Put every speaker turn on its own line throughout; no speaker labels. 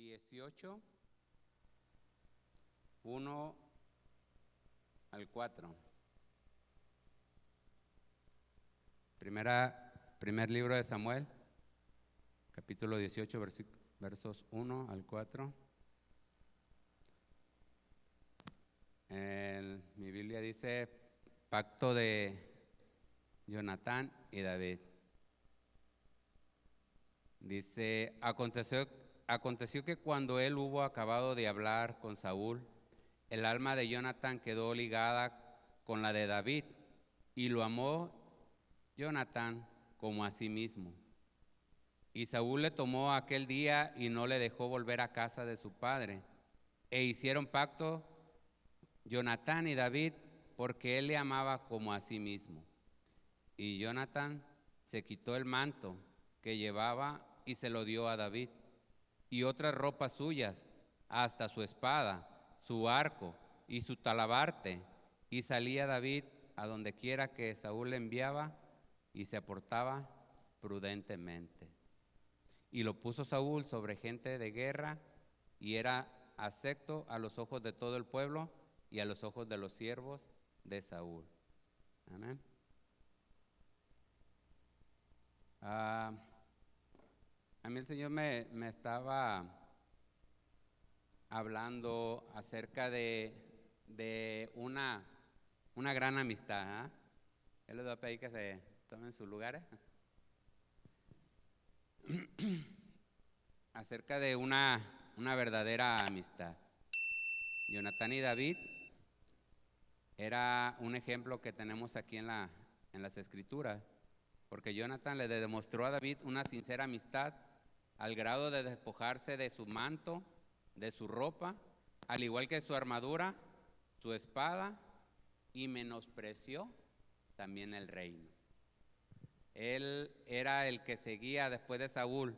18, 1 al 4. Primer libro de Samuel, capítulo 18, versos 1 al 4. Mi Biblia dice pacto de Jonatán y David. Dice, aconteció que cuando él hubo acabado de hablar con Saúl, el alma de Jonatán quedó ligada con la de David, y lo amó Jonatán como a sí mismo. Y Saúl le tomó aquel día y no le dejó volver a casa de su padre. E hicieron pacto Jonatán y David, porque él le amaba como a sí mismo. Y Jonatán se quitó el manto que llevaba y se lo dio a David, y otras ropas suyas, hasta su espada, su arco y su talabarte. Y salía David a donde quiera que Saúl le enviaba, y se aportaba prudentemente. Y lo puso Saúl sobre gente de guerra, y era acepto a los ojos de todo el pueblo y a los ojos de los siervos de Saúl. Amén. A mí el Señor me estaba hablando acerca de una gran amistad. Él les va a pedir que se tomen sus lugares. Acerca de una verdadera amistad. Jonatán y David era un ejemplo que tenemos aquí en las Escrituras, porque Jonatán le demostró a David una sincera amistad al grado de despojarse de su manto, de su ropa, al igual que su armadura, su espada, y menospreció también el reino. Él era el que seguía después de Saúl,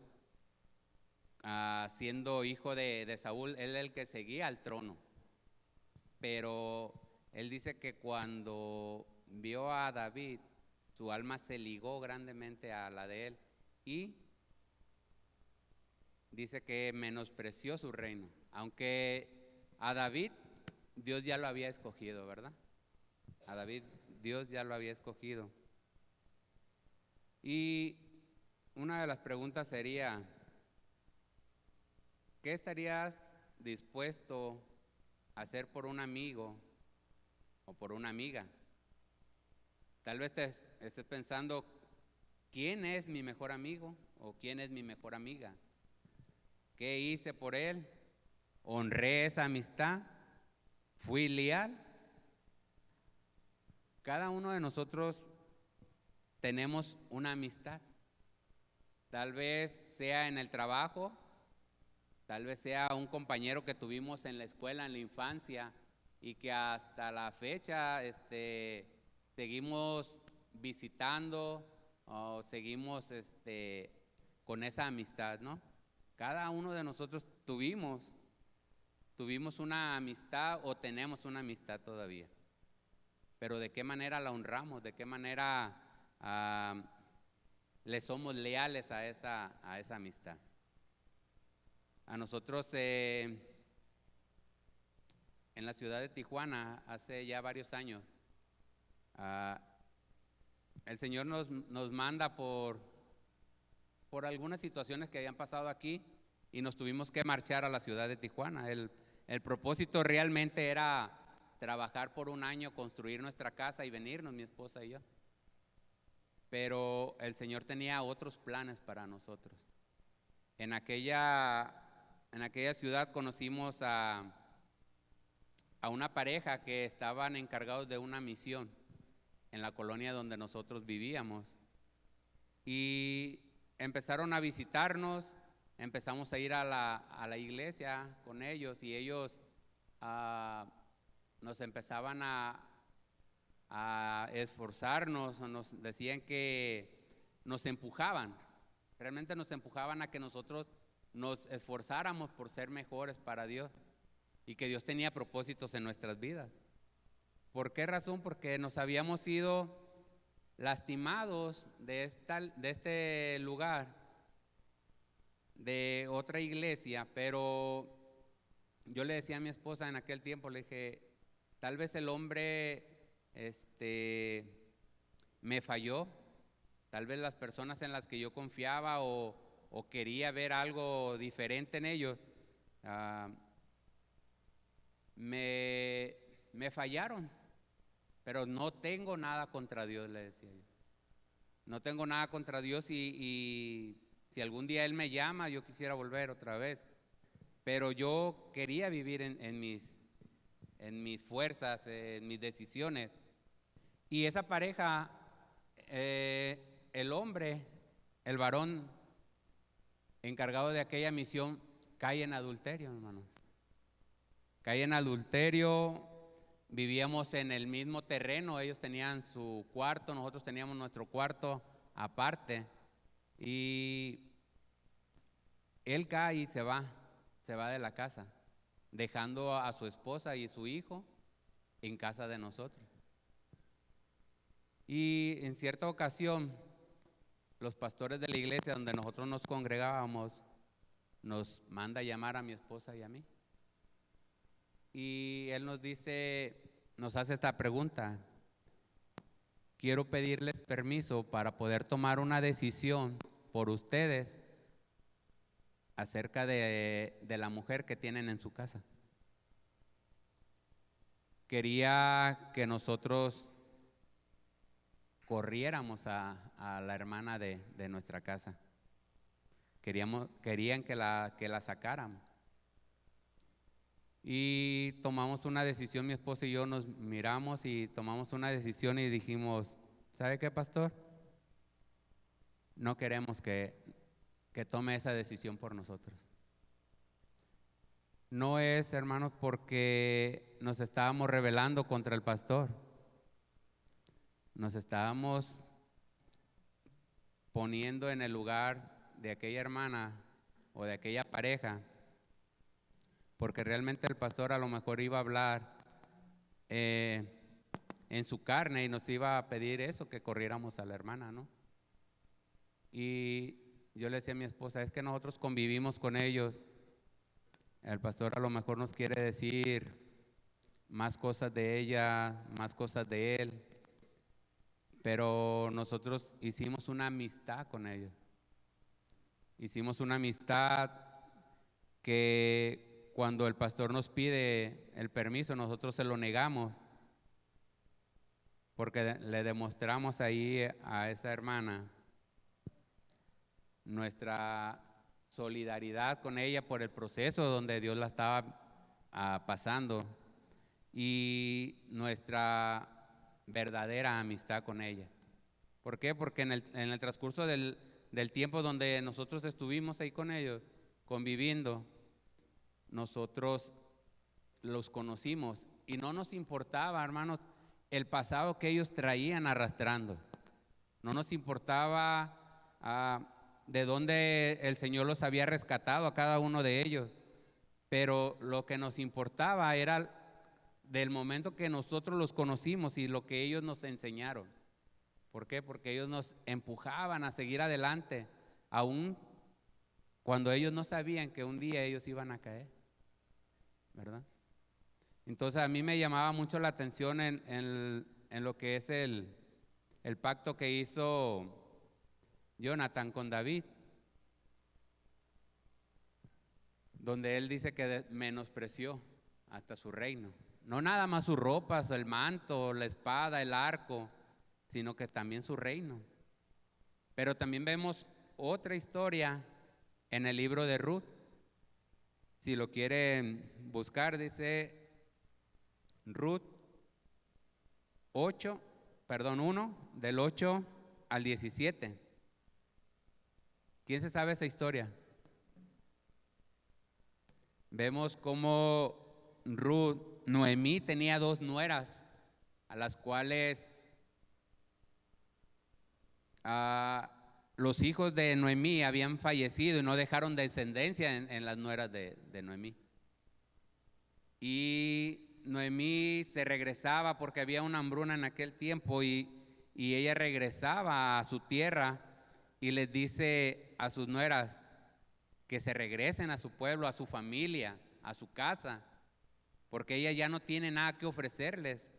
siendo hijo de Saúl, él era el que seguía al trono. Pero él dice que cuando vio a David, su alma se ligó grandemente a la de él, y dice que menospreció su reino, aunque a David Dios ya lo había escogido, ¿verdad? A David Dios ya lo había escogido. Y una de las preguntas sería, ¿qué estarías dispuesto a hacer por un amigo o por una amiga? Tal vez te estés pensando, ¿quién es mi mejor amigo o quién es mi mejor amiga? ¿Qué hice por él? ¿Honré esa amistad? ¿Fui leal? Cada uno de nosotros tenemos una amistad. Tal vez sea en el trabajo, tal vez sea un compañero que tuvimos en la escuela, en la infancia, y que hasta la fecha seguimos visitando o seguimos con esa amistad, ¿no? Cada uno de nosotros tuvimos una amistad o tenemos una amistad todavía. Pero ¿de qué manera la honramos? ¿De qué manera le somos leales a esa amistad? A nosotros en la ciudad de Tijuana, hace ya varios años, el Señor nos manda por algunas situaciones que habían pasado aquí, y nos tuvimos que marchar a la ciudad de Tijuana. El propósito realmente era trabajar por un año, construir nuestra casa y venirnos, mi esposa y yo. Pero el Señor tenía otros planes para nosotros. En aquella ciudad conocimos a una pareja que estaban encargados de una misión en la colonia donde nosotros vivíamos. Y empezaron a visitarnos, empezamos a ir a la iglesia con ellos, y ellos nos empezaban a esforzarnos, o nos decían que nos empujaban, realmente nos empujaban a que nosotros nos esforzáramos por ser mejores para Dios, y que Dios tenía propósitos en nuestras vidas. ¿Por qué razón? Porque nos habíamos sido lastimados de este lugar, de otra iglesia, pero yo le decía a mi esposa en aquel tiempo, le dije, tal vez el hombre me falló, tal vez las personas en las que yo confiaba o quería ver algo diferente en ellos, ah, me fallaron, pero no tengo nada contra Dios, le decía yo. No tengo nada contra Dios y si algún día Él me llama, yo quisiera volver otra vez. Pero yo quería vivir en mis fuerzas, en mis decisiones. Y esa pareja, el hombre, el varón encargado de aquella misión, cae en adulterio, hermanos. Cae en adulterio, vivíamos en el mismo terreno, ellos tenían su cuarto, nosotros teníamos nuestro cuarto aparte. Y él cae y se va de la casa, dejando a su esposa y su hijo en casa de nosotros. Y en cierta ocasión, los pastores de la iglesia donde nosotros nos congregábamos, nos manda a llamar a mi esposa y a mí. Y él nos dice, nos hace esta pregunta: quiero pedirles permiso para poder tomar una decisión por ustedes acerca de la mujer que tienen en su casa. Quería que nosotros corriéramos a la hermana de nuestra casa. Querían que la sacaran. Y tomamos una decisión, mi esposa y yo nos miramos y tomamos una decisión y dijimos, ¿sabe qué, pastor? No queremos que tome esa decisión por nosotros. No es, hermanos, porque nos estábamos rebelando contra el pastor. Nos estábamos poniendo en el lugar de aquella hermana o de aquella pareja, porque realmente el pastor a lo mejor iba a hablar en su carne y nos iba a pedir eso, que corriéramos a la hermana, ¿no? Y yo le decía a mi esposa, es que nosotros convivimos con ellos, el pastor a lo mejor nos quiere decir más cosas de ella, más cosas de él, pero nosotros hicimos una amistad con ellos. Hicimos una amistad que cuando el pastor nos pide el permiso, nosotros se lo negamos, porque le demostramos ahí a esa hermana nuestra solidaridad con ella por el proceso donde Dios la estaba pasando y nuestra verdadera amistad con ella. ¿Por qué? Porque en el transcurso del tiempo donde nosotros estuvimos ahí con ellos, conviviendo, nosotros los conocimos y no nos importaba, hermanos, el pasado que ellos traían arrastrando. No nos importaba de dónde el Señor los había rescatado a cada uno de ellos, pero lo que nos importaba era del momento que nosotros los conocimos y lo que ellos nos enseñaron. ¿Por qué? Porque ellos nos empujaban a seguir adelante, aún cuando ellos no sabían que un día ellos iban a caer, ¿verdad? Entonces a mí me llamaba mucho la atención en lo que es el pacto que hizo Jonathan con David, donde él dice que menospreció hasta su reino. No nada más sus ropas, el manto, la espada, el arco, sino que también su reino. Pero también vemos otra historia en el libro de Ruth. Si lo quieren buscar, dice Ruth 1, del 8 al 17. ¿Quién se sabe esa historia? Vemos cómo Noemí tenía 2 nueras, a las cuales los hijos de Noemí habían fallecido y no dejaron descendencia en las nueras de Noemí. Y Noemí se regresaba porque había una hambruna en aquel tiempo y ella regresaba a su tierra y les dice a sus nueras, que se regresen a su pueblo, a su familia, a su casa, porque ella ya no tiene nada que ofrecerles,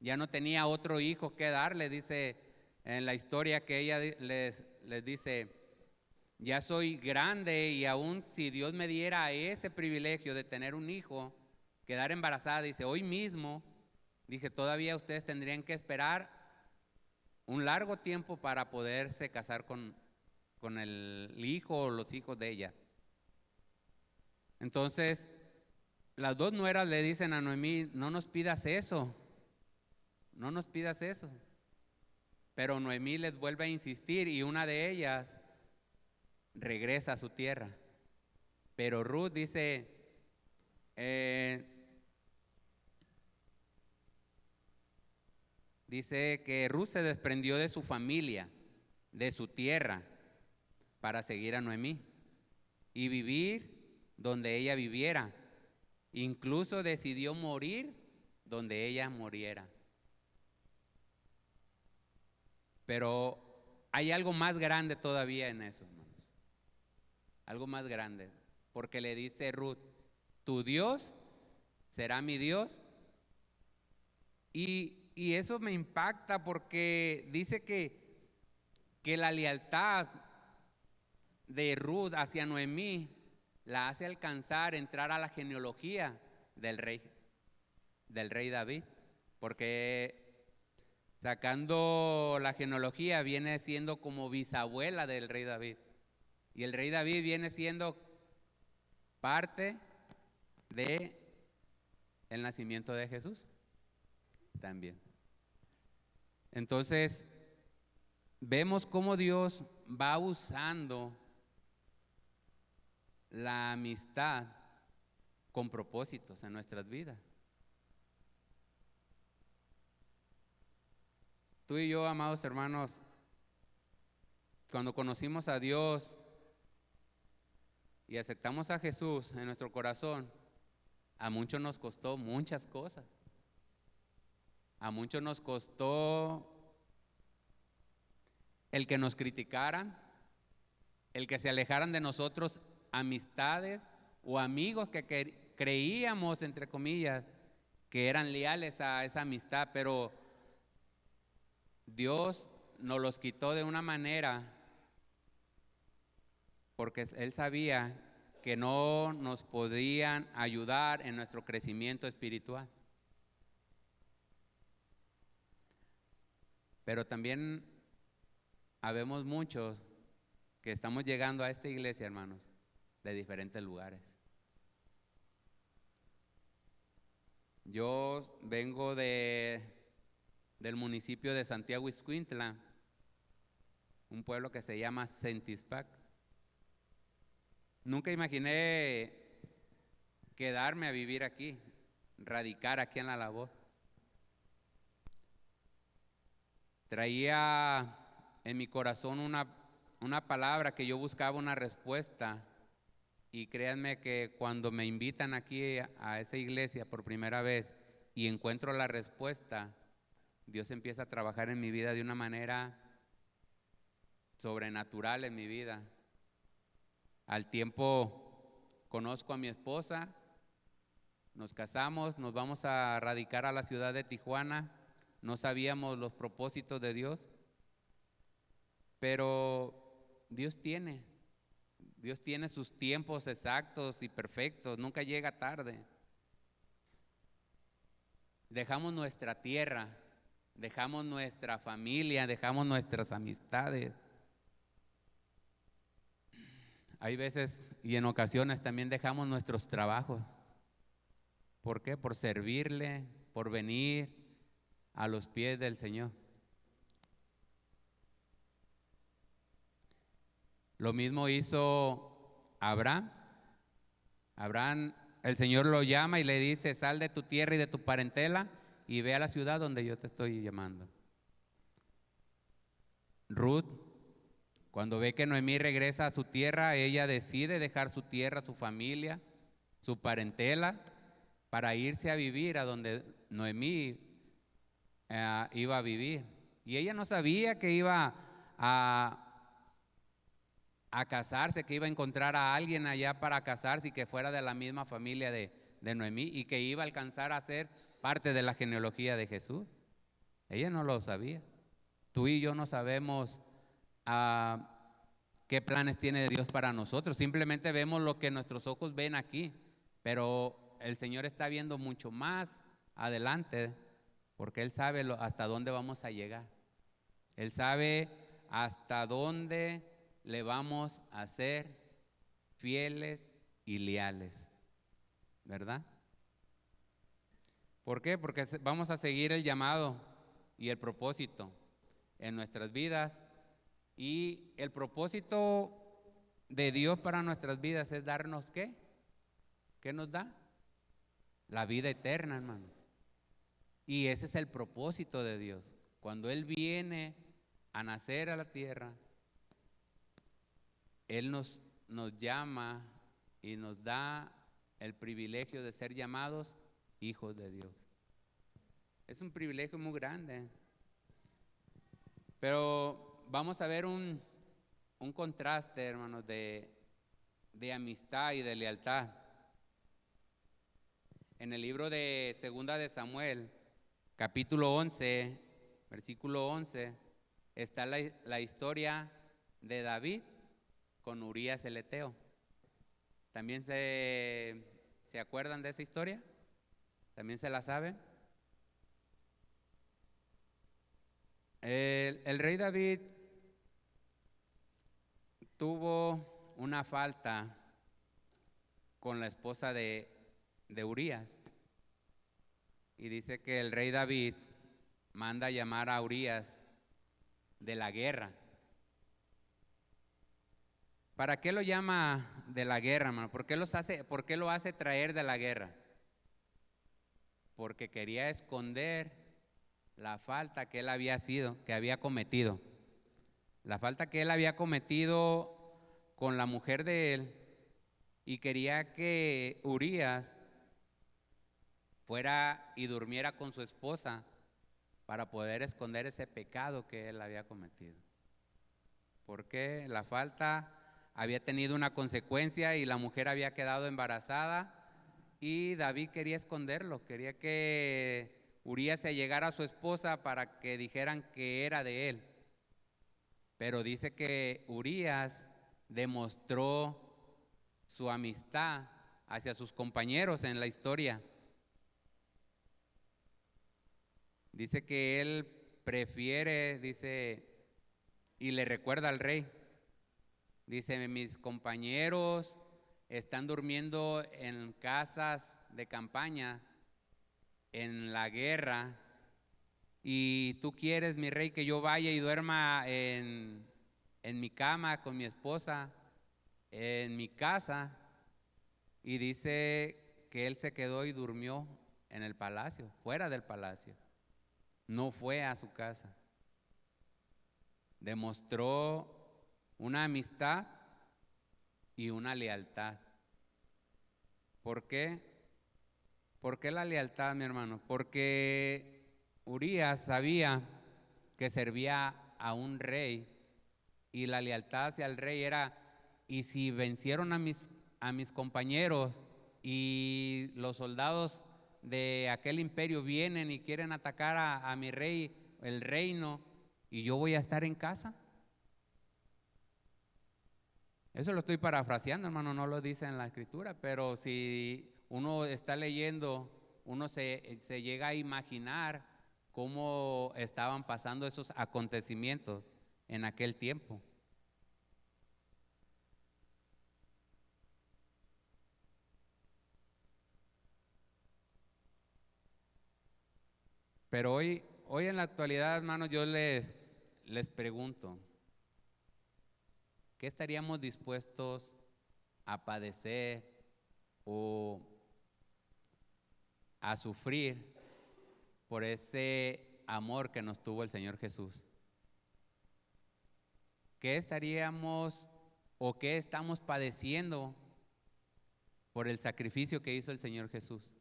ya no tenía otro hijo que darle. Dice en la historia que ella les dice: ya soy grande y aún si Dios me diera ese privilegio de tener un hijo, quedar embarazada, dice, hoy mismo, dice, todavía ustedes tendrían que esperar un largo tiempo para poderse casar con el hijo o los hijos de ella. Entonces, las dos nueras le dicen a Noemí: no nos pidas eso, no nos pidas eso. Pero Noemí les vuelve a insistir y una de ellas regresa a su tierra. Pero Ruth dice, dice que Ruth se desprendió de su familia, de su tierra, para seguir a Noemí y vivir donde ella viviera. Incluso decidió morir donde ella muriera. Pero hay algo más grande todavía en eso, hermanos. Algo más grande. Porque le dice Ruth: tu Dios será mi Dios. Y eso me impacta porque dice que la lealtad de Ruth hacia Noemí la hace alcanzar, entrar a la genealogía del rey David. Porque sacando la genealogía viene siendo como bisabuela del rey David. Y el rey David viene siendo parte de el nacimiento de Jesús también. Entonces, vemos cómo Dios va usando la amistad con propósitos en nuestras vidas. Tú y yo, amados hermanos, cuando conocimos a Dios y aceptamos a Jesús en nuestro corazón, a muchos nos costó muchas cosas. A muchos nos costó el que nos criticaran, el que se alejaran de nosotros amistades o amigos que creíamos, entre comillas, que eran leales a esa amistad, pero Dios nos los quitó de una manera porque Él sabía que no nos podían ayudar en nuestro crecimiento espiritual. Pero también habemos muchos que estamos llegando a esta iglesia, hermanos, de diferentes lugares. Yo vengo del municipio de Santiago Ixcuintla, un pueblo que se llama Centispac. Nunca imaginé quedarme a vivir aquí, radicar aquí en la labor. Traía en mi corazón una palabra que yo buscaba una respuesta, y créanme que cuando me invitan aquí a esa iglesia por primera vez y encuentro la respuesta, Dios empieza a trabajar en mi vida de una manera sobrenatural en mi vida. Al tiempo conozco a mi esposa, nos casamos, nos vamos a radicar a la ciudad de Tijuana. No sabíamos los propósitos de Dios, pero Dios tiene sus tiempos exactos y perfectos, nunca llega tarde. Dejamos nuestra tierra, dejamos nuestra familia, dejamos nuestras amistades. Hay veces y en ocasiones también dejamos nuestros trabajos. ¿Por qué? Por servirle, por venir a los pies del Señor. Lo mismo hizo Abraham. Abraham, el Señor lo llama y le dice: sal de tu tierra y de tu parentela y ve a la ciudad donde yo te estoy llamando. Ruth, cuando ve que Noemí regresa a su tierra, ella decide dejar su tierra, su familia, su parentela, para irse a vivir a donde Noemí iba a vivir. Y ella no sabía que iba a a casarse, que iba a encontrar a alguien allá para casarse y que fuera de la misma familia de Noemí y que iba a alcanzar a ser parte de la genealogía de Jesús. Ella no lo sabía. Tú y yo no sabemos qué planes tiene Dios para nosotros. Simplemente vemos lo que nuestros ojos ven aquí, pero el Señor está viendo mucho más adelante porque Él sabe hasta dónde vamos a llegar. Él sabe hasta dónde le vamos a ser fieles y leales, ¿verdad? ¿Por qué? Porque vamos a seguir el llamado y el propósito en nuestras vidas. Y el propósito de Dios para nuestras vidas es darnos ¿qué? ¿Qué nos da? La vida eterna, hermano. Y ese es el propósito de Dios. Cuando Él viene a nacer a la tierra, Él nos llama y nos da el privilegio de ser llamados hijos de Dios. Es un privilegio muy grande. Pero vamos a ver un contraste, hermanos, de amistad y de lealtad. En el libro de Segunda de Samuel, capítulo 11, versículo 11, está la historia de David con Urías el Eteo. ¿También se acuerdan de esa historia? ¿También se la saben? El rey David tuvo una falta con la esposa de Urías. Y dice que el rey David manda llamar a Urías de la guerra. ¿Para qué lo llama de la guerra, hermano? ¿Por qué lo hace traer de la guerra? Porque quería esconder la falta que él había cometido. La falta que él había cometido con la mujer de él, y quería que Urías fuera y durmiera con su esposa para poder esconder ese pecado que él había cometido. Porque la falta había tenido una consecuencia y la mujer había quedado embarazada y David quería esconderlo, quería que Urías se llegara a su esposa para que dijeran que era de él. Pero dice que Urías demostró su amistad hacia sus compañeros en la historia. Dice que él prefiere, dice, y le recuerda al rey. Dice, mis compañeros están durmiendo en casas de campaña, en la guerra, y tú quieres, mi rey, que yo vaya y duerma en mi cama con mi esposa, en mi casa. Y dice que él se quedó y durmió en el palacio, fuera del palacio. No fue a su casa. Demostró una amistad y una lealtad. ¿Por qué? ¿Por qué la lealtad, mi hermano? Porque Urías sabía que servía a un rey y la lealtad hacia el rey era, y si vencieron a mis compañeros y los soldados de aquel imperio vienen y quieren atacar a mi rey, el reino, y yo voy a estar en casa. Eso lo estoy parafraseando, hermano, no lo dice en la escritura, pero si uno está leyendo, uno se llega a imaginar cómo estaban pasando esos acontecimientos en aquel tiempo. Pero hoy en la actualidad, hermanos, yo les pregunto, ¿qué estaríamos dispuestos a padecer o a sufrir por ese amor que nos tuvo el Señor Jesús? ¿Qué estaríamos o qué estamos padeciendo por el sacrificio que hizo el Señor Jesús?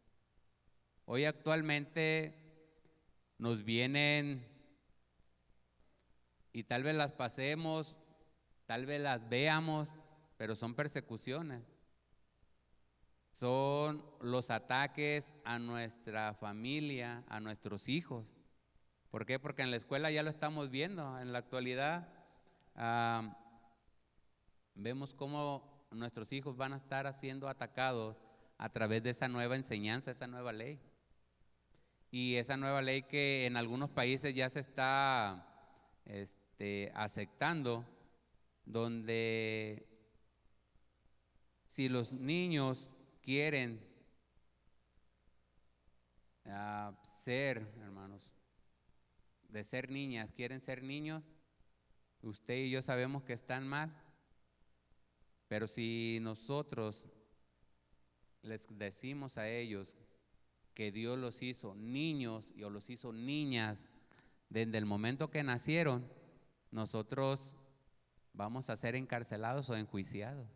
Hoy actualmente nos vienen y tal vez las pasemos tal vez las veamos, pero son persecuciones. Son los ataques a nuestra familia, a nuestros hijos. ¿Por qué? Porque en la escuela ya lo estamos viendo. En la actualidad vemos cómo nuestros hijos van a estar siendo atacados a través de esa nueva enseñanza, esa nueva ley. Y esa nueva ley que en algunos países ya se está aceptando, donde si los niños quieren ser, hermanos, de ser niñas, quieren ser niños, usted y yo sabemos que están mal, pero si nosotros les decimos a ellos que Dios los hizo niños o los hizo niñas desde el momento que nacieron, nosotros vamos a ser encarcelados o enjuiciados.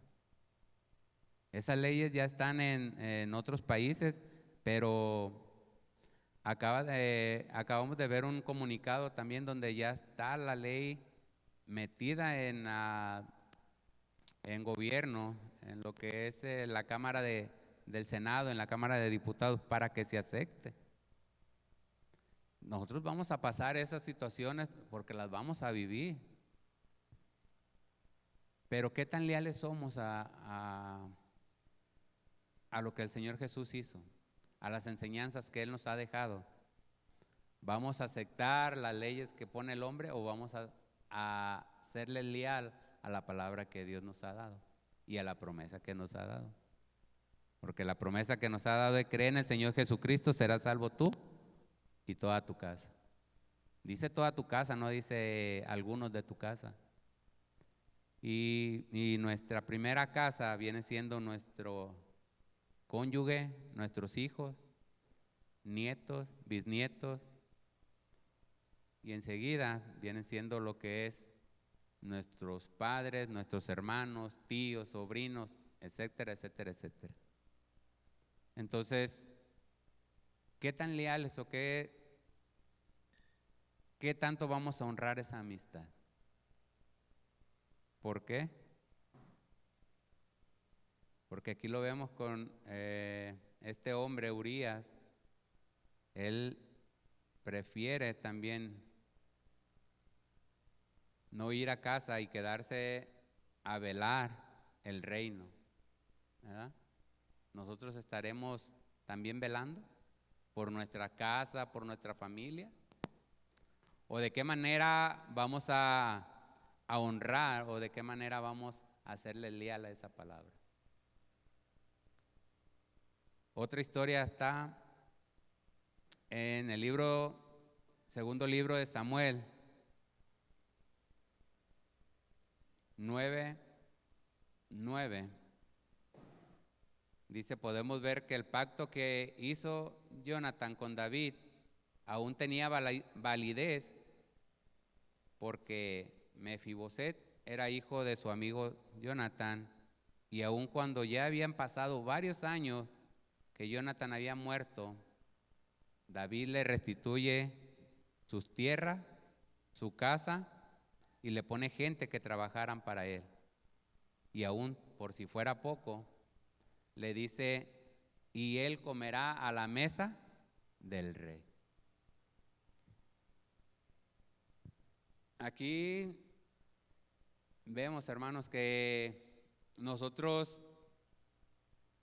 Esas leyes ya están en otros países, pero acabamos de ver un comunicado también donde ya está la ley metida en gobierno, en lo que es la Cámara del Senado, en la Cámara de Diputados, para que se acepte. Nosotros vamos a pasar esas situaciones porque las vamos a vivir. Pero ¿qué tan leales somos a lo que el Señor Jesús hizo, a las enseñanzas que Él nos ha dejado? ¿Vamos a aceptar las leyes que pone el hombre o vamos a serle leal a la palabra que Dios nos ha dado y a la promesa que nos ha dado? Porque la promesa que nos ha dado es: cree en el Señor Jesucristo, serás salvo tú y toda tu casa. Dice toda tu casa, no dice algunos de tu casa. Y nuestra primera casa viene siendo nuestro cónyuge, nuestros hijos, nietos, bisnietos, y enseguida vienen siendo lo que es nuestros padres, nuestros hermanos, tíos, sobrinos, etcétera, etcétera, etcétera. Entonces, ¿qué tan leales o qué tanto vamos a honrar esa amistad? ¿Por qué? Porque aquí lo vemos con este hombre, Urías. Él prefiere también no ir a casa y quedarse a velar el reino, ¿verdad? Nosotros estaremos también velando por nuestra casa, por nuestra familia. ¿O de qué manera vamos a honrar o de qué manera vamos a hacerle leal a esa palabra? Otra historia está en el segundo libro de Samuel 9:9. Dice, podemos ver que el pacto que hizo Jonathan con David aún tenía validez, porque Mefiboset era hijo de su amigo Jonathan, y aun cuando ya habían pasado varios años que Jonathan había muerto, David le restituye sus tierras, su casa, y le pone gente que trabajaran para él. Y aún por si fuera poco, le dice, y él comerá a la mesa del rey. Aquí vemos, hermanos, que nosotros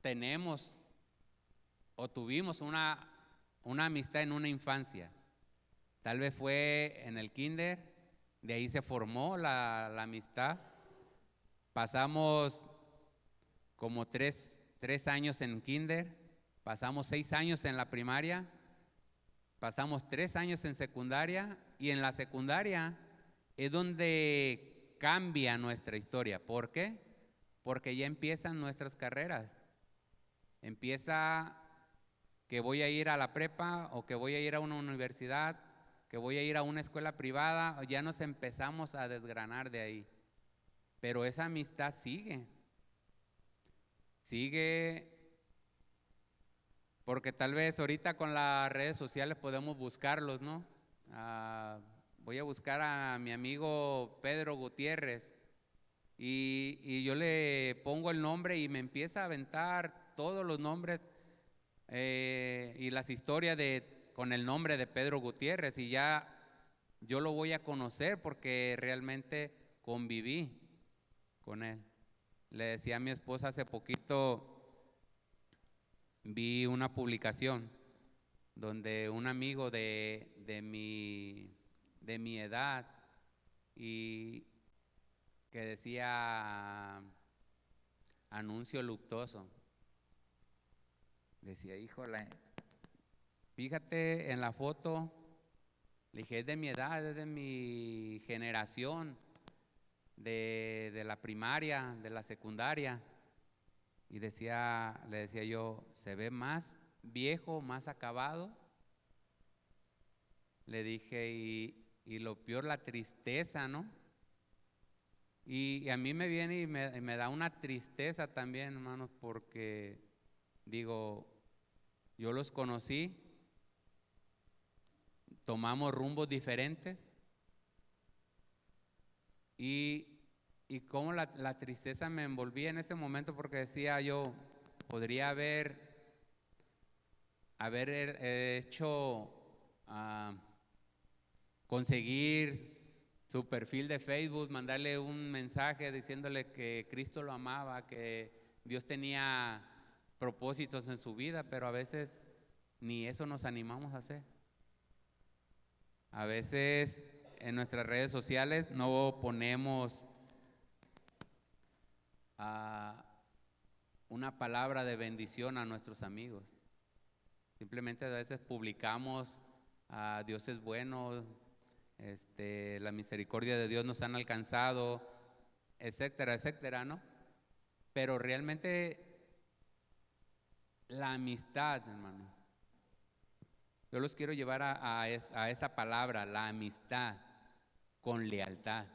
tenemos o tuvimos una amistad en una infancia. Tal vez fue en el kinder, de ahí se formó la amistad. Pasamos como tres años en kinder, pasamos 6 años en la primaria, pasamos 3 años en secundaria, y en la secundaria es donde cambia nuestra historia. ¿Por qué? Porque ya empiezan nuestras carreras. Empieza que voy a ir a la prepa o que voy a ir a una universidad, que voy a ir a una escuela privada, ya nos empezamos a desgranar de ahí. Pero esa amistad sigue, porque tal vez ahorita con las redes sociales podemos buscarlos, ¿no? Voy a buscar a mi amigo Pedro Gutiérrez, y yo le pongo el nombre y me empieza a aventar todos los nombres y las historias con el nombre de Pedro Gutiérrez, y ya yo lo voy a conocer porque realmente conviví con él. Le decía a mi esposa, hace poquito vi una publicación donde un amigo de mi edad, y que decía anuncio luctuoso. Decía, híjole, fíjate en la foto. Le dije, es de mi edad, es de mi generación, de la primaria, de la secundaria. Y le decía yo, ¿se ve más viejo, más acabado? Le dije, y lo peor, la tristeza, ¿no? Y a mí me viene y me da una tristeza también, hermanos, porque digo, yo los conocí, tomamos rumbos diferentes, y cómo la tristeza me envolvía en ese momento, porque decía yo, podría haber hecho, conseguir su perfil de Facebook, mandarle un mensaje diciéndole que Cristo lo amaba, que Dios tenía propósitos en su vida, pero a veces ni eso nos animamos a hacer. A veces en nuestras redes sociales no ponemos una palabra de bendición a nuestros amigos. Simplemente a veces publicamos, Dios es bueno, la misericordia de Dios nos han alcanzado, etcétera, etcétera, ¿no? Pero realmente la amistad, hermano, yo los quiero llevar a esa palabra, la amistad, con lealtad.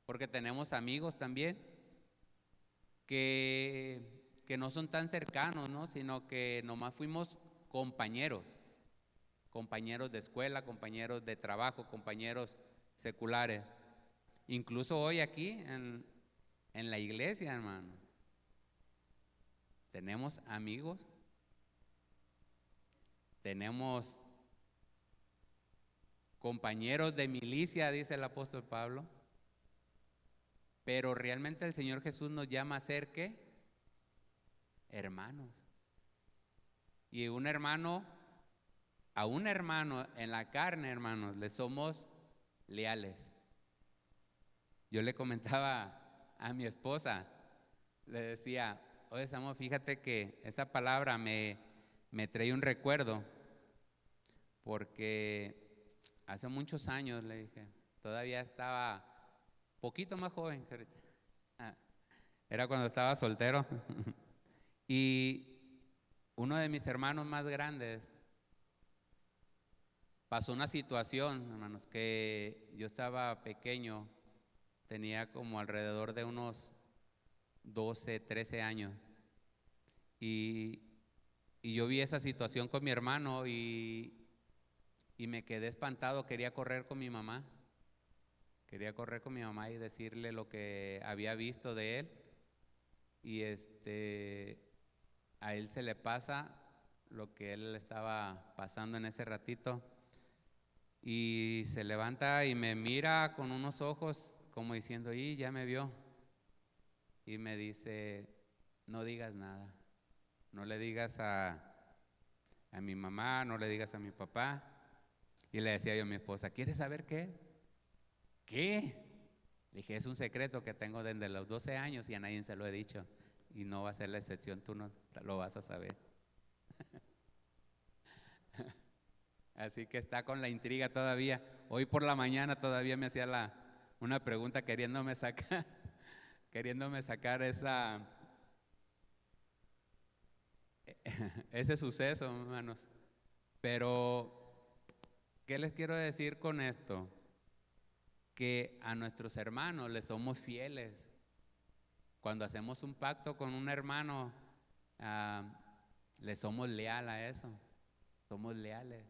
Porque tenemos amigos también que no son tan cercanos, ¿no? Sino que nomás fuimos compañeros, compañeros de escuela, compañeros de trabajo, compañeros seculares. Incluso hoy aquí en la iglesia, hermano, tenemos amigos, tenemos compañeros de milicia, dice el apóstol Pablo, pero realmente el Señor Jesús nos llama a ser, ¿qué? Hermanos. Y a un hermano en la carne, hermanos, le somos leales. Yo le comentaba a mi esposa, le decía, oye, Samuel, fíjate que esta palabra me trae un recuerdo, porque hace muchos años, le dije, todavía estaba poquito más joven que ahorita. Era cuando estaba soltero. Y uno de mis hermanos más grandes pasó una situación, hermanos, que yo estaba pequeño, tenía como alrededor de unos 12, 13 años. Y yo vi esa situación con mi hermano y me quedé espantado, quería correr con mi mamá. Quería correr con mi mamá y decirle lo que había visto de él. Y a él se le pasa lo que él estaba pasando en ese ratito. Y se levanta y me mira con unos ojos como diciendo, y ya me vio. Y me dice, no digas nada. No le digas a mi mamá, no le digas a mi papá. Y le decía yo a mi esposa, ¿quieres saber qué? ¿Qué? Le dije, es un secreto que tengo desde los 12 años y a nadie se lo he dicho. Y no va a ser la excepción, tú no lo vas a saber. Así que está con la intriga todavía. Hoy por la mañana todavía me hacía una pregunta queriéndome sacar, queriéndome sacar ese suceso, hermanos. Pero, ¿qué les quiero decir con esto? Que a nuestros hermanos les somos fieles. Cuando hacemos un pacto con un hermano, le somos leal a eso. Somos leales.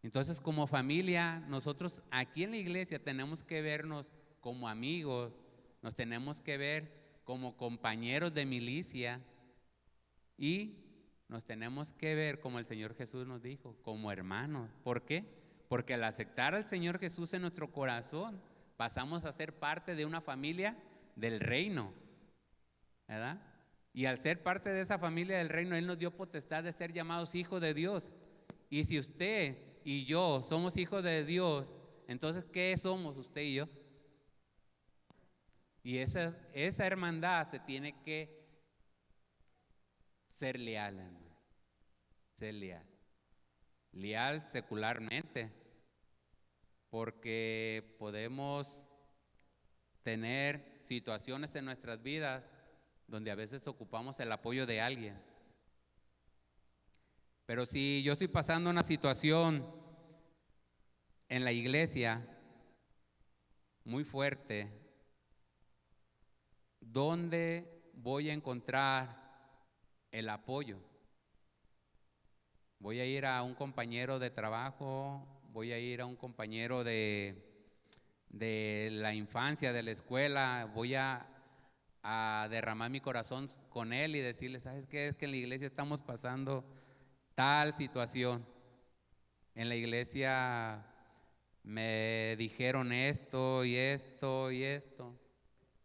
Entonces, como familia, nosotros aquí en la iglesia tenemos que vernos como amigos, nos tenemos que ver como compañeros de milicia y nos tenemos que ver, como el Señor Jesús nos dijo, como hermanos. ¿Por qué? Porque al aceptar al Señor Jesús en nuestro corazón, pasamos a ser parte de una familia del reino, ¿verdad? Y al ser parte de esa familia del reino, Él nos dio potestad de ser llamados hijos de Dios. Y si usted y yo somos hijos de Dios, entonces, ¿qué somos usted y yo? Y esa hermandad se tiene que ser leal, hermano. Ser leal. Leal secularmente, porque podemos tener situaciones en nuestras vidas donde a veces ocupamos el apoyo de alguien. Pero si yo estoy pasando una situación en la iglesia muy fuerte, ¿dónde voy a encontrar el apoyo? Voy a ir a un compañero de trabajo, voy a ir a un compañero de la infancia, de la escuela, voy a derramar mi corazón con él y decirle, ¿sabes qué? Es que en la iglesia estamos pasando tal situación. En la iglesia me dijeron esto y esto y esto.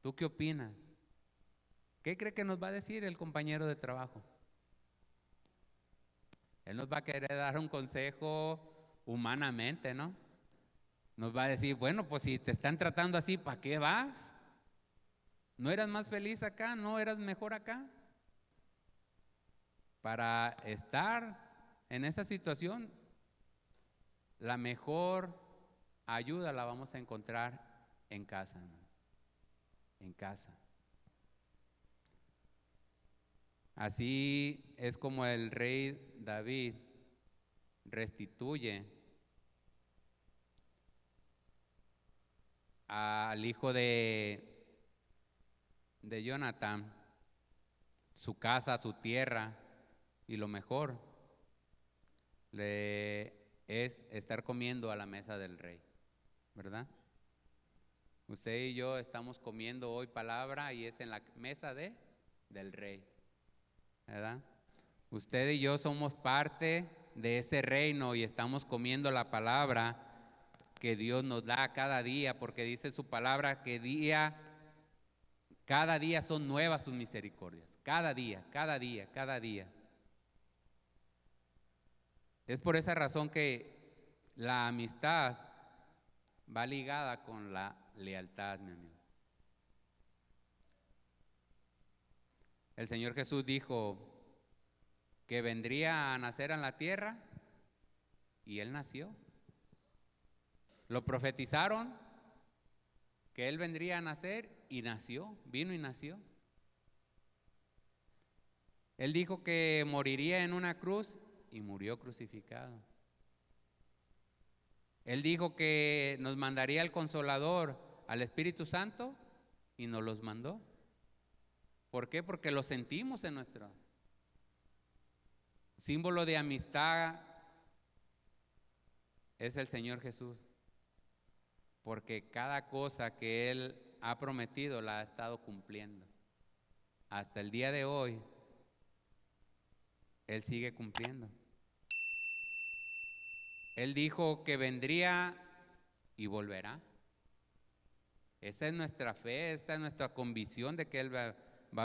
¿Tú qué opinas? ¿Qué cree que nos va a decir el compañero de trabajo? Él nos va a querer dar un consejo humanamente, ¿no? Nos va a decir, bueno, pues si te están tratando así, ¿para qué vas? ¿No eras más feliz acá? ¿No eras mejor acá? Para estar en esa situación, la mejor ayuda la vamos a encontrar en casa, ¿no? En casa. Así es como el rey David restituye al hijo de Jonatán su casa, su tierra, y lo mejor es estar comiendo a la mesa del rey, ¿verdad? Usted y yo estamos comiendo hoy palabra y es en la mesa del rey, ¿verdad? Usted y yo somos parte de ese reino y estamos comiendo la palabra que Dios nos da cada día, porque dice su palabra que cada día son nuevas sus misericordias, cada día, cada día, cada día. Es por esa razón que la amistad va ligada con la lealtad, mi amigo. El Señor Jesús dijo que vendría a nacer en la tierra y Él nació. Lo profetizaron que Él vendría a nacer y nació, vino y nació. Él dijo que moriría en una cruz y murió crucificado. Él dijo que nos mandaría el Consolador, al Espíritu Santo, y nos los mandó. ¿Por qué? Porque lo sentimos en nuestro símbolo de amistad. Es el Señor Jesús, porque cada cosa que Él ha prometido la ha estado cumpliendo. Hasta el día de hoy, Él sigue cumpliendo. Él dijo que vendría y volverá. Esa es nuestra fe, esa es nuestra convicción de que Él va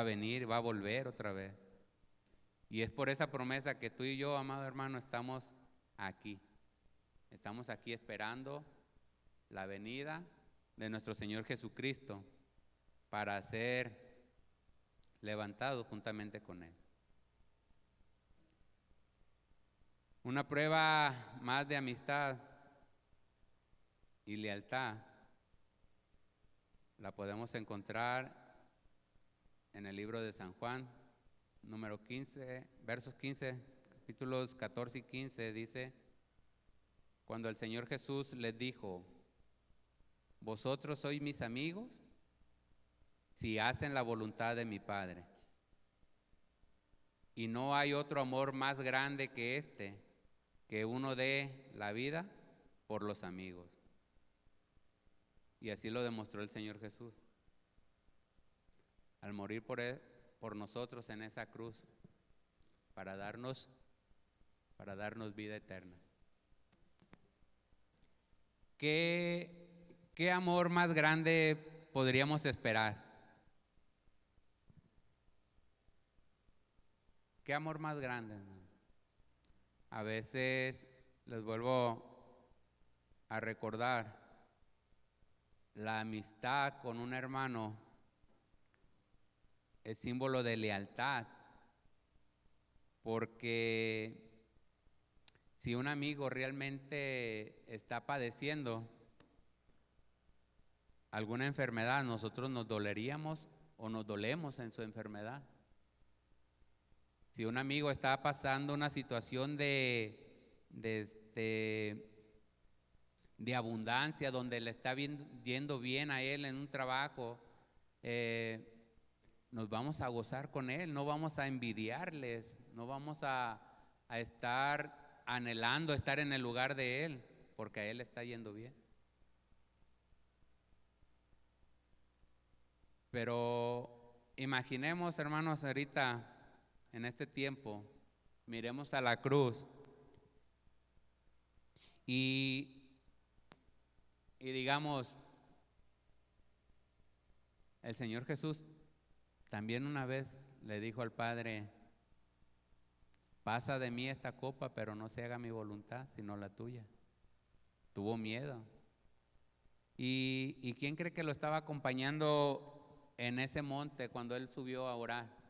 a venir, va a volver otra vez. Y es por esa promesa que tú y yo, amado hermano, estamos aquí. Estamos aquí esperando la venida de nuestro Señor Jesucristo para ser levantados juntamente con Él. Una prueba más de amistad y lealtad la podemos encontrar en el libro de San Juan, número 15, versos 15, capítulos 14 y 15, dice: cuando el Señor Jesús les dijo: vosotros sois mis amigos si hacen la voluntad de mi Padre. Y no hay otro amor más grande que este, que uno dé la vida por los amigos. Y así lo demostró el Señor Jesús. al morir por nosotros en esa cruz, para darnos vida eterna. ¿Qué amor más grande podríamos esperar? ¿Qué amor más grande, hermano? A veces les vuelvo a recordar, la amistad con un hermano es símbolo de lealtad, porque si un amigo realmente está padeciendo alguna enfermedad, nosotros nos doleríamos o nos dolemos en su enfermedad. Si un amigo está pasando una situación de abundancia, donde le está yendo bien a él en un trabajo, nos vamos a gozar con él, no vamos a envidiarles, no vamos a estar anhelando estar en el lugar de él, porque a él le está yendo bien. Pero imaginemos, hermanos, ahorita, en este tiempo, miremos a la cruz y digamos, el Señor Jesús también una vez le dijo al Padre: pasa de mí esta copa, pero no se haga mi voluntad, sino la tuya. Tuvo miedo. ¿Y quién cree que lo estaba acompañando en ese monte cuando él subió a orar?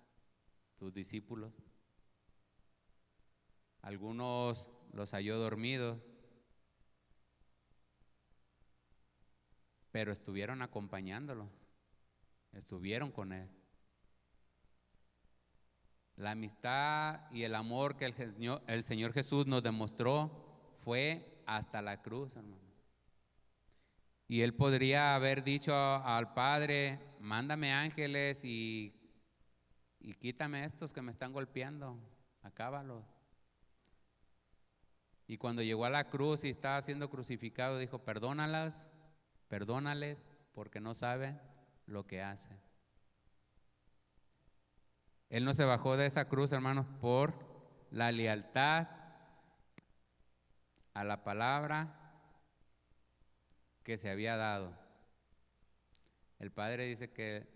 Sus discípulos. Algunos los halló dormidos, pero estuvieron acompañándolo, estuvieron con él. La amistad y el amor que el Señor Jesús nos demostró fue hasta la cruz, hermano. Y él podría haber dicho al Padre: mándame ángeles y quítame estos que me están golpeando, acábalos. Y cuando llegó a la cruz y estaba siendo crucificado, dijo: perdónalas, perdónales, porque no saben lo que hacen. Él no se bajó de esa cruz, hermanos, por la lealtad a la palabra que se había dado. El Padre dice que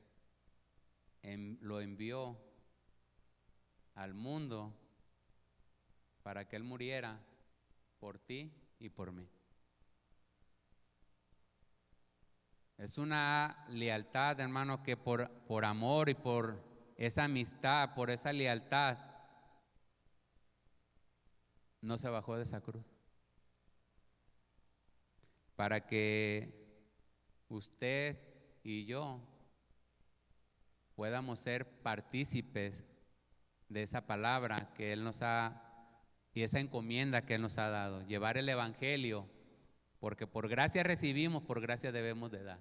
lo envió al mundo para que Él muriera por ti y por mí. Es una lealtad, hermano, que por amor y por esa amistad, por esa lealtad, no se bajó de esa cruz. Para que usted y yo podamos ser partícipes de esa palabra que Él nos ha, y esa encomienda que Él nos ha dado, llevar el evangelio, porque por gracia recibimos, por gracia debemos de dar.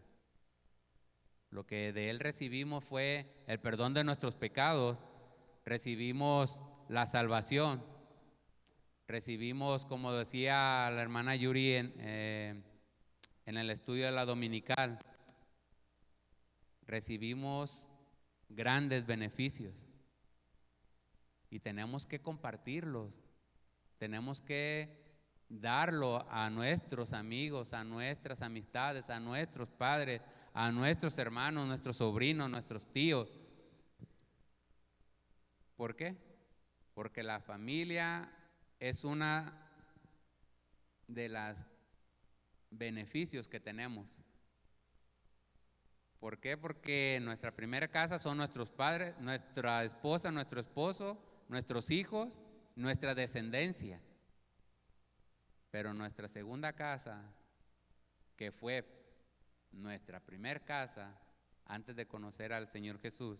Lo que de Él recibimos fue el perdón de nuestros pecados, recibimos la salvación, recibimos, como decía la hermana Yuri en el estudio de la dominical, recibimos grandes beneficios y tenemos que compartirlos, tenemos que darlo a nuestros amigos, a nuestras amistades, a nuestros padres, a nuestros hermanos, nuestros sobrinos, nuestros tíos. ¿Por qué? Porque la familia es una de los beneficios que tenemos. ¿Por qué? Porque nuestra primera casa son nuestros padres, nuestra esposa, nuestro esposo, nuestros hijos, nuestra descendencia. Pero nuestra segunda casa, que fue nuestra primera casa antes de conocer al Señor Jesús,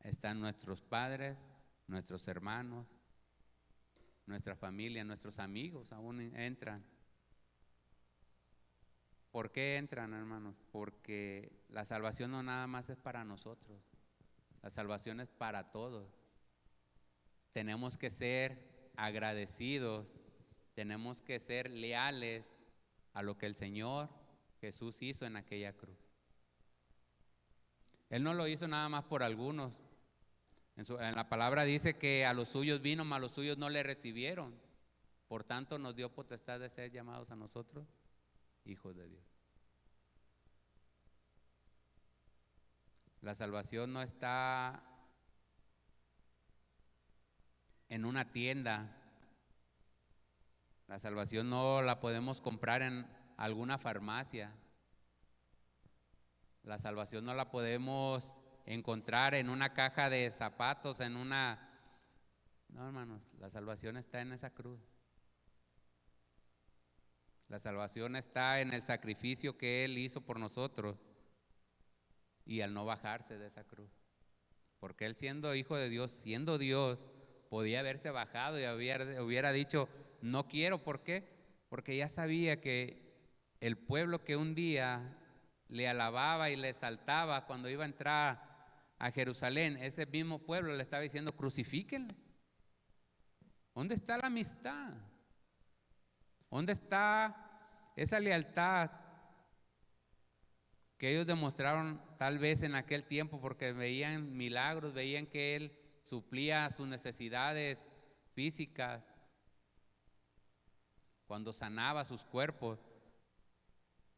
están nuestros padres, nuestros hermanos, nuestra familia, nuestros amigos aún entran. ¿Por qué entran, hermanos? Porque la salvación no nada más es para nosotros, la salvación es para todos. Tenemos que ser agradecidos, tenemos que ser leales a lo que el Señor Jesús hizo en aquella cruz. Él no lo hizo nada más por algunos. En la palabra dice que a los suyos vino, mas los suyos no le recibieron. Por tanto, nos dio potestad de ser llamados a nosotros hijos de Dios. La salvación no está en una tienda. La salvación no la podemos comprar en alguna farmacia. La salvación no la podemos encontrar en una caja de zapatos, en una... No, hermanos, la salvación está en esa cruz. La salvación está en el sacrificio que Él hizo por nosotros y al no bajarse de esa cruz. Porque Él, siendo hijo de Dios, siendo Dios, podía haberse bajado y hubiera dicho, no quiero. ¿Por qué? Porque ya sabía que el pueblo que un día le alababa y le exaltaba cuando iba a entrar a Jerusalén, ese mismo pueblo le estaba diciendo, crucifíquenle. ¿Dónde está la amistad? ¿Dónde está esa lealtad que ellos demostraron tal vez en aquel tiempo? Porque veían milagros, veían que Él suplía sus necesidades físicas, cuando sanaba sus cuerpos,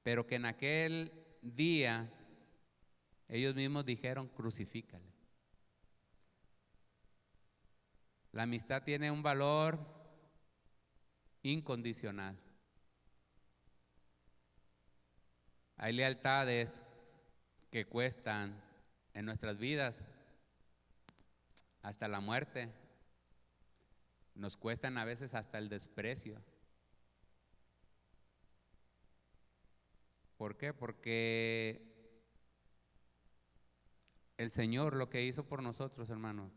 pero que en aquel día ellos mismos dijeron, crucifícale. La amistad tiene un valor incondicional. Hay lealtades que cuestan en nuestras vidas hasta la muerte. Nos cuestan a veces hasta el desprecio. ¿Por qué? Porque el Señor lo que hizo por nosotros, hermanos,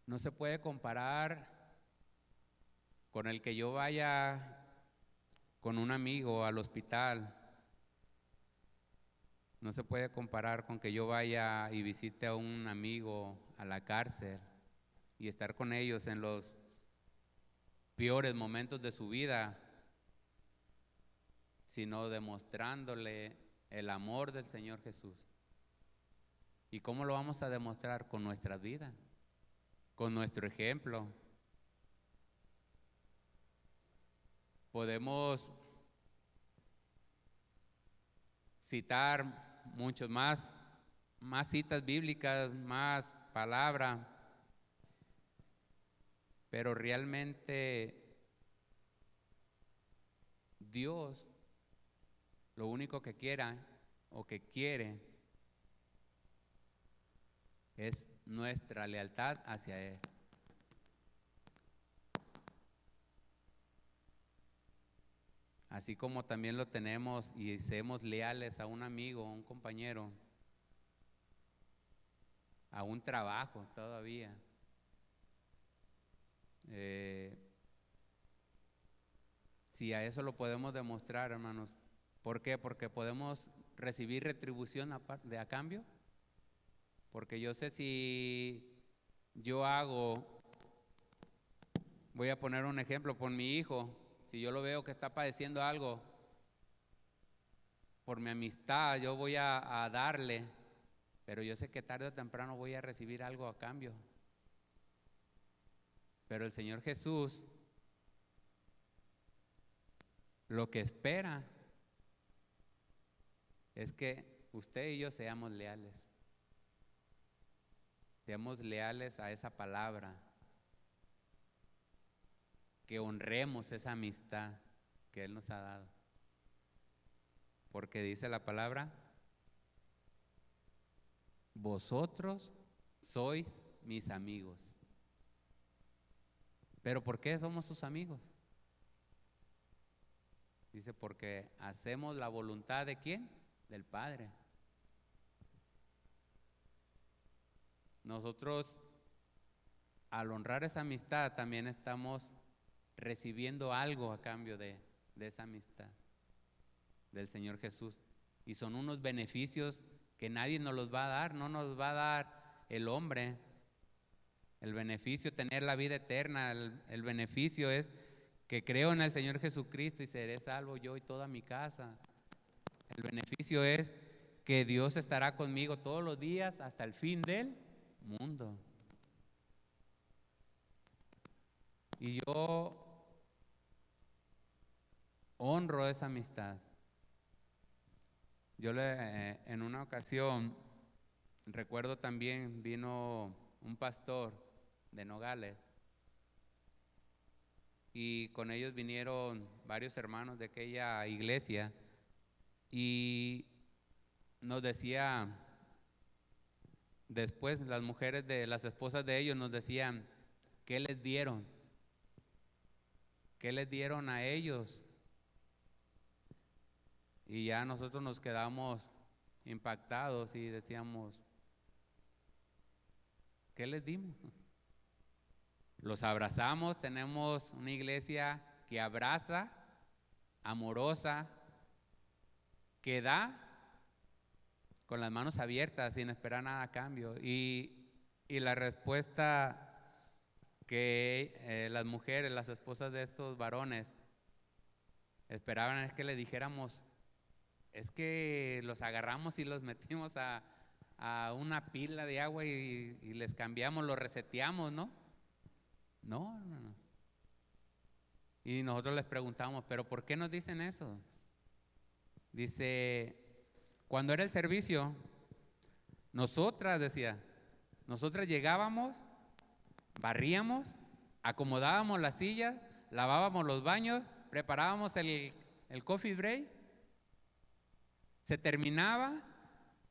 no se puede comparar con el que yo vaya con un amigo al hospital. No se puede comparar con que yo vaya y visite a un amigo a la cárcel y estar con ellos en los peores momentos de su vida, sino demostrándole el amor del Señor Jesús. ¿Y cómo lo vamos a demostrar? Con nuestra vida, con nuestro ejemplo. Podemos citar muchos más citas bíblicas, más palabra, pero realmente Dios lo único que quiera o que quiere es nuestra lealtad hacia Él. Así como también lo tenemos y seamos leales a un amigo, a un compañero, a un trabajo todavía. Si a eso lo podemos demostrar, hermanos. ¿Por qué? Porque podemos recibir retribución a cambio. Porque yo sé, si yo voy a poner un ejemplo por mi hijo, si yo lo veo que está padeciendo algo, por mi amistad yo voy a darle, pero yo sé que tarde o temprano voy a recibir algo a cambio. Pero el Señor Jesús lo que espera es que usted y yo seamos leales. Seamos leales a esa palabra, que honremos esa amistad que Él nos ha dado. Porque dice la palabra, vosotros sois mis amigos. ¿Pero por qué somos sus amigos? Dice, porque hacemos la voluntad ¿de quién? Del Padre. Nosotros, al honrar esa amistad, también estamos recibiendo algo a cambio de esa amistad del Señor Jesús. Y son unos beneficios que nadie nos los va a dar, no nos va a dar el hombre. El beneficio, tener la vida eterna, el beneficio es que creo en el Señor Jesucristo y seré salvo yo y toda mi casa. El beneficio es que Dios estará conmigo todos los días hasta el fin del mundo. Y yo honro esa amistad. En una ocasión, recuerdo también, vino un pastor de Nogales y con ellos vinieron varios hermanos de aquella iglesia y nos decía, después las mujeres de las esposas de ellos nos decían, ¿qué les dieron? ¿Qué les dieron a ellos? Y ya nosotros nos quedamos impactados y decíamos, ¿qué les dimos? Los abrazamos, tenemos una iglesia que abraza, amorosa, que da con las manos abiertas sin esperar nada a cambio. Y la respuesta que las mujeres, las esposas de estos varones esperaban es que le dijéramos, es que los agarramos y los metimos a una pila de agua y les cambiamos, los reseteamos, ¿no? No. Y nosotros les preguntamos, ¿pero por qué nos dicen eso? Dice, cuando era el servicio, nosotras llegábamos, barríamos, acomodábamos las sillas, lavábamos los baños, preparábamos el coffee break, se terminaba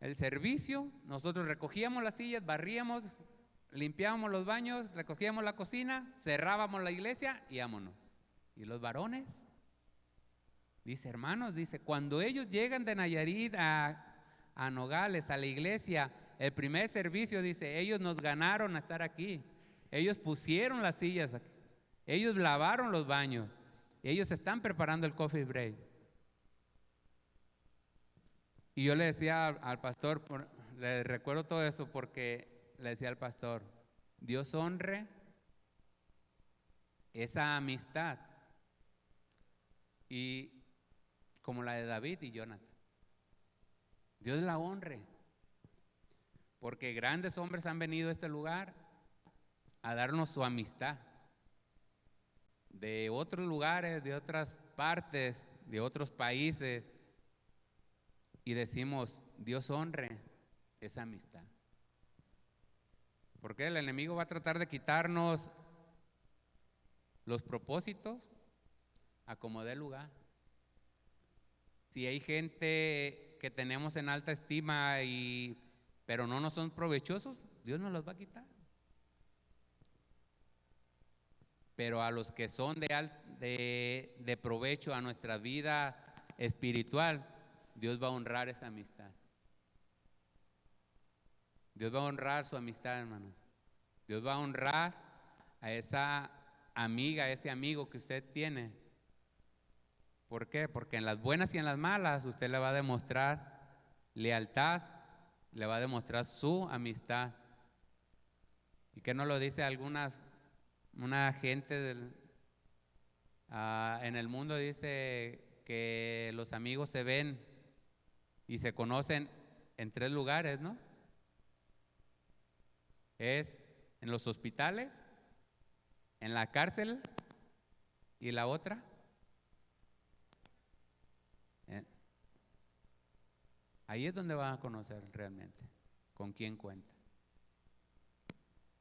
el servicio, nosotros recogíamos las sillas, barríamos, limpiábamos los baños, recogíamos la cocina, cerrábamos la iglesia y vámonos. ¿Y los varones? Dice, hermanos, cuando ellos llegan de Nayarit a Nogales, a la iglesia, el primer servicio, dice, ellos nos ganaron a estar aquí. Ellos pusieron las sillas aquí. Ellos lavaron los baños. Ellos están preparando el coffee break. Y yo le decía al pastor, le recuerdo todo esto porque le decía al pastor, Dios honre esa amistad. Y como la de David y Jonathan. Dios la honre. Porque grandes hombres han venido a este lugar a darnos su amistad. De otros lugares, de otras partes, de otros países. Y decimos, Dios honre esa amistad. Porque el enemigo va a tratar de quitarnos los propósitos a como dé lugar. Si hay gente que tenemos en alta estima pero no nos son provechosos, Dios nos los va a quitar. Pero a los que son de provecho a nuestra vida espiritual, Dios va a honrar esa amistad. Dios va a honrar su amistad, hermanos. Dios va a honrar a esa amiga, a ese amigo que usted tiene. ¿Por qué? Porque en las buenas y en las malas usted le va a demostrar lealtad, le va a demostrar su amistad. ¿Y qué no lo dice una gente en el mundo? Dice que los amigos se ven y se conocen en 3 lugares, ¿no? Es en los hospitales, en la cárcel y la otra. Ahí es donde van a conocer realmente con quién cuenta.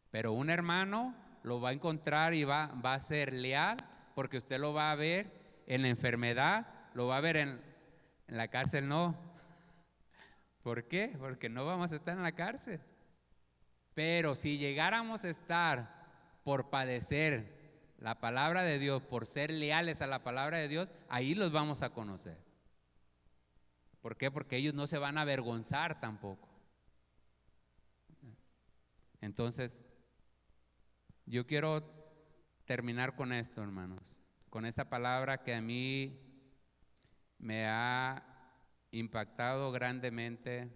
Pero un hermano lo va a encontrar y va a ser leal porque usted lo va a ver en la enfermedad, lo va a ver en la cárcel, no. ¿Por qué? Porque no vamos a estar en la cárcel. Pero si llegáramos a estar por padecer la palabra de Dios, por ser leales a la palabra de Dios, ahí los vamos a conocer. ¿Por qué? Porque ellos no se van a avergonzar tampoco. Entonces, yo quiero terminar con esto, hermanos, con esa palabra que a mí me ha impactado grandemente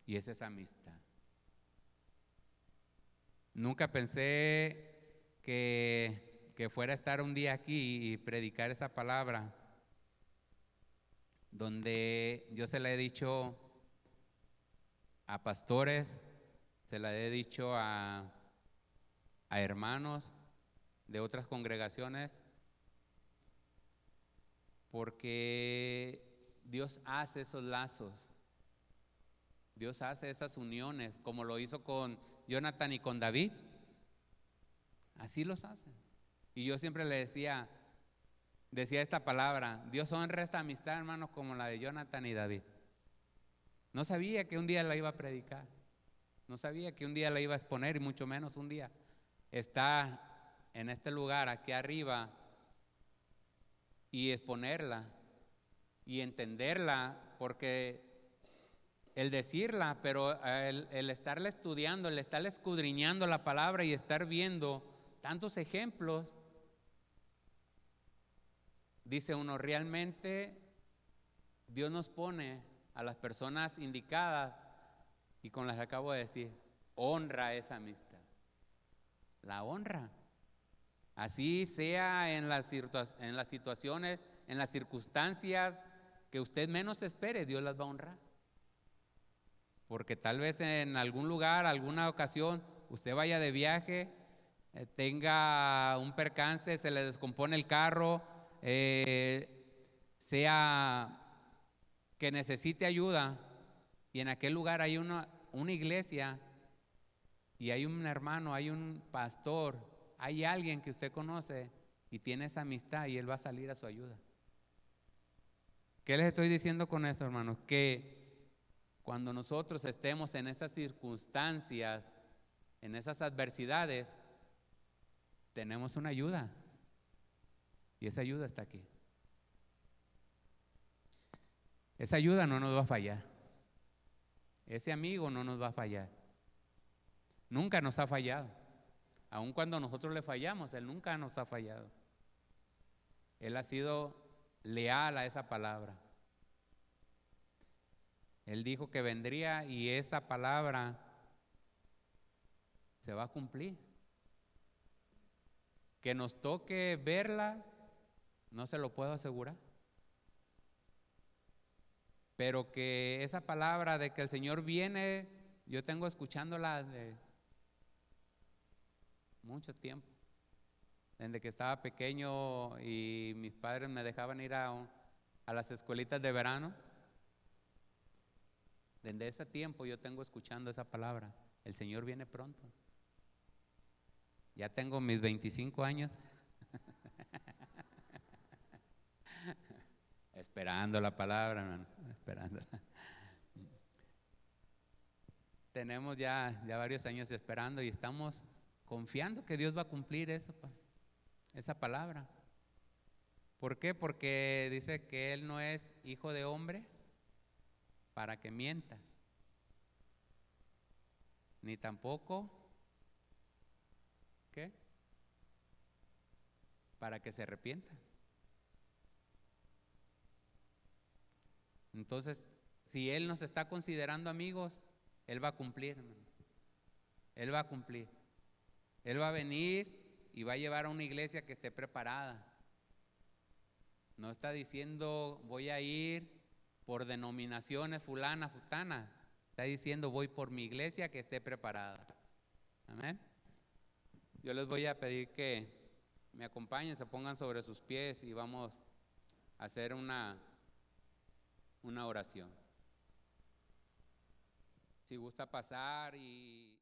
y es esa amistad. Nunca pensé que fuera a estar un día aquí y predicar esa palabra. donde yo se la he dicho a pastores, se la he dicho a hermanos de otras congregaciones, porque Dios hace esos lazos, Dios hace esas uniones, como lo hizo con Jonathan y con David, así los hace. Y yo siempre le decía esta palabra: Dios honra esta amistad, hermanos, como la de Jonathan y David. No sabía que un día la iba a predicar, no sabía que un día la iba a exponer, y mucho menos un día estar en este lugar aquí arriba y exponerla y entenderla, porque el decirla, pero el estarla estudiando, el estar escudriñando la palabra y estar viendo tantos ejemplos, dice uno, realmente Dios nos pone a las personas indicadas, y con las que acabo de decir, honra esa amistad, la honra. Así sea en las situaciones, en las circunstancias que usted menos espere, Dios las va a honrar. Porque tal vez en algún lugar, alguna ocasión, usted vaya de viaje, tenga un percance, se le descompone el carro, sea que necesite ayuda, y en aquel lugar hay una iglesia, y hay un hermano, hay un pastor, hay alguien que usted conoce y tiene esa amistad, y él va a salir a su ayuda. ¿Qué les estoy diciendo con esto, hermanos? Que cuando nosotros estemos en esas circunstancias, en esas adversidades, tenemos una ayuda, y esa ayuda está aquí. Esa ayuda no nos va a fallar. Ese amigo no nos va a fallar. Nunca nos ha fallado. Aun cuando nosotros le fallamos, Él nunca nos ha fallado. Él ha sido leal a esa palabra. Él dijo que vendría, y esa palabra se va a cumplir. Que nos toque verla, no se lo puedo asegurar. Pero que esa palabra de que el Señor viene, yo tengo escuchándola de mucho tiempo. Desde que estaba pequeño y mis padres me dejaban ir a las escuelitas de verano. Desde ese tiempo yo tengo escuchando esa palabra: el Señor viene pronto. Ya tengo mis 25 años esperando la palabra, hermano, esperándola. Tenemos ya varios años esperando, y estamos confiando que Dios va a cumplir esa palabra. ¿Por qué? Porque dice que Él no es hijo de hombre para que mienta, ni tampoco, ¿qué?, para que se arrepienta. Entonces, si Él nos está considerando amigos, Él va a cumplir, hermano. Él va a cumplir. Él va a venir y va a llevar a una iglesia que esté preparada. No está diciendo voy a ir por denominaciones fulana, futana. Está diciendo voy por mi iglesia que esté preparada. Amén. Yo les voy a pedir que me acompañen, se pongan sobre sus pies, y vamos a hacer una oración. Si gusta pasar y